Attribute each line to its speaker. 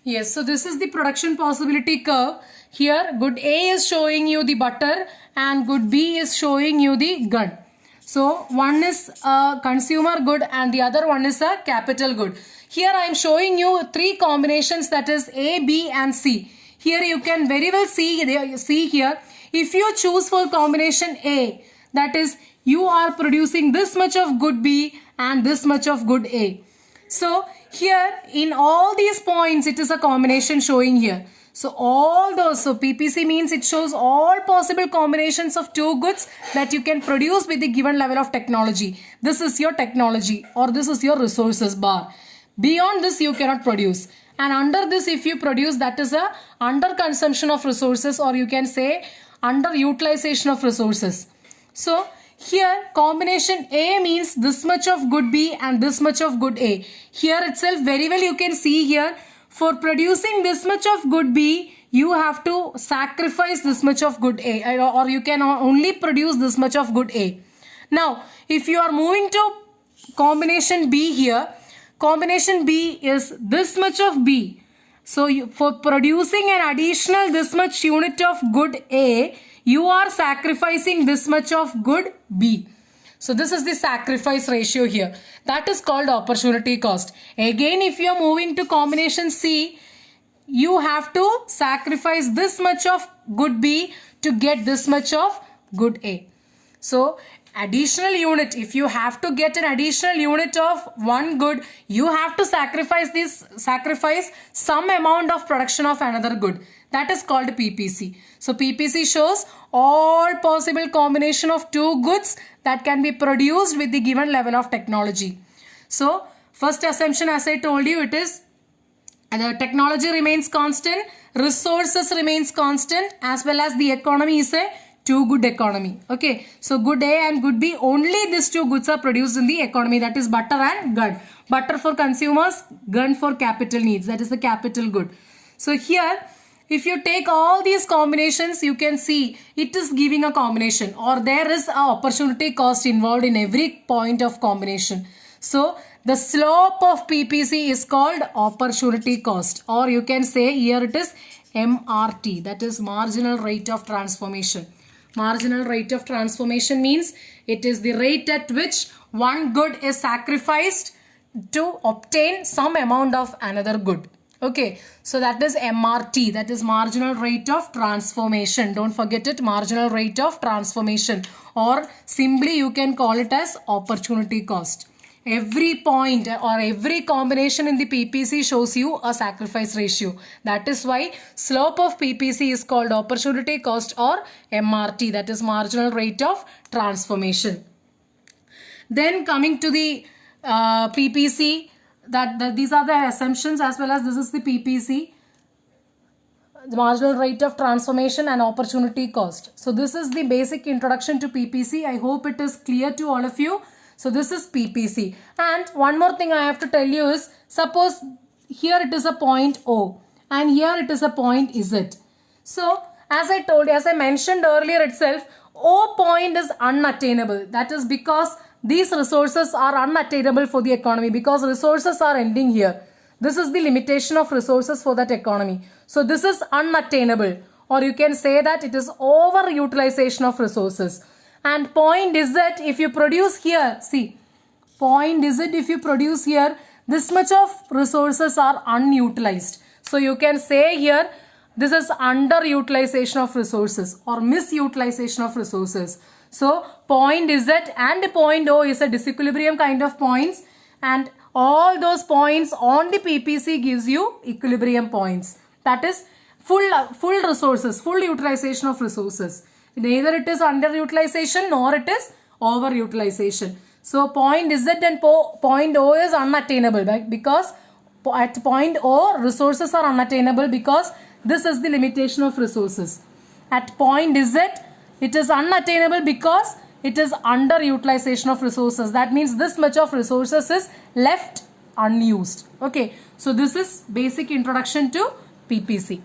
Speaker 1: Yes, so this is the production possibility curve. Here good A is showing you the butter and good B is showing you the gun. So one is a consumer good and the other one is a capital good. Here I am showing you three combinations, that is A, B and C. Here you can very well see here, if you choose for combination A, that is you are producing this much of good B and this much of good A. So here in all these points it is a combination showing here. So all those, so PPC means it shows all possible combinations of two goods that you can produce with the given level of technology. This is your technology or this is your resources bar. Beyond this you cannot produce. And under this if you produce, that is a under consumption of resources, or you can say under utilization of resources. So here combination A means this much of good B and this much of good A. Here itself very well you can see here, for producing this much of good B you have to sacrifice this much of good A, or you can only produce this much of good A. Now if you are moving to combination B here, combination B is this much of B. So for producing an additional this much unit of good A, you are sacrificing this much of good B. So this is the sacrifice ratio here. That is called opportunity cost. Again, if you are moving to combination C, you have to sacrifice this much of good B to get this much of good A. So additional unit, if you have to get an additional unit of one good, you have to sacrifice some amount of production of another good. That is called PPC. So PPC shows all possible combination of two goods that can be produced with the given level of technology. So first assumption, as I told you, it is the technology remains constant, resources remains constant, as well as the economy is a two good economy. Okay, so good A and good B, only these two goods are produced in the economy, that is butter and gun. Butter for consumers, gun for capital needs, that is the capital good. So here if you take all these combinations, you can see it is giving a combination, or there is a opportunity cost involved in every point of combination. So the slope of PPC is called opportunity cost, or you can say here it is MRT, that is marginal rate of transformation. Marginal rate of transformation means it is the rate at which one good is sacrificed to obtain some amount of another good. Okay, so that is MRT, that is marginal rate of transformation. Don't forget it, marginal rate of transformation, or simply you can call it as opportunity cost. Every point or every combination in the PPC shows you a sacrifice ratio. That is why slope of PPC is called opportunity cost or MRT, that is marginal rate of transformation. Then coming to the PPC, that these are the assumptions, as well as this is the PPC, the marginal rate of transformation and opportunity cost. So this is the basic introduction to PPC. I hope it is clear to all of you. So this is PPC. And one more thing I have to tell you is, suppose here it is a point O and here it is a point Z. So as I mentioned earlier itself, O point is unattainable. That is because these resources are unattainable for the economy, because resources are ending here. This is the limitation of resources for that economy. So this is unattainable, or you can say that it is overutilization of resources. And point Z, if you produce here, see, point Z, if you produce here, this much of resources are unutilized. So you can say here, this is underutilization of resources or misutilization of resources. So point Z and point O is a disequilibrium kind of points, and all those points on the PPC gives you equilibrium points. That is full resources, full utilization of resources. Neither it is underutilization nor it is overutilization. So point Z and point O is unattainable, because at point O resources are unattainable because this is the limitation of resources. At point Z it is unattainable because it is underutilization of resources. That means this much of resources is left unused. Okay, so this is basic introduction to PPC.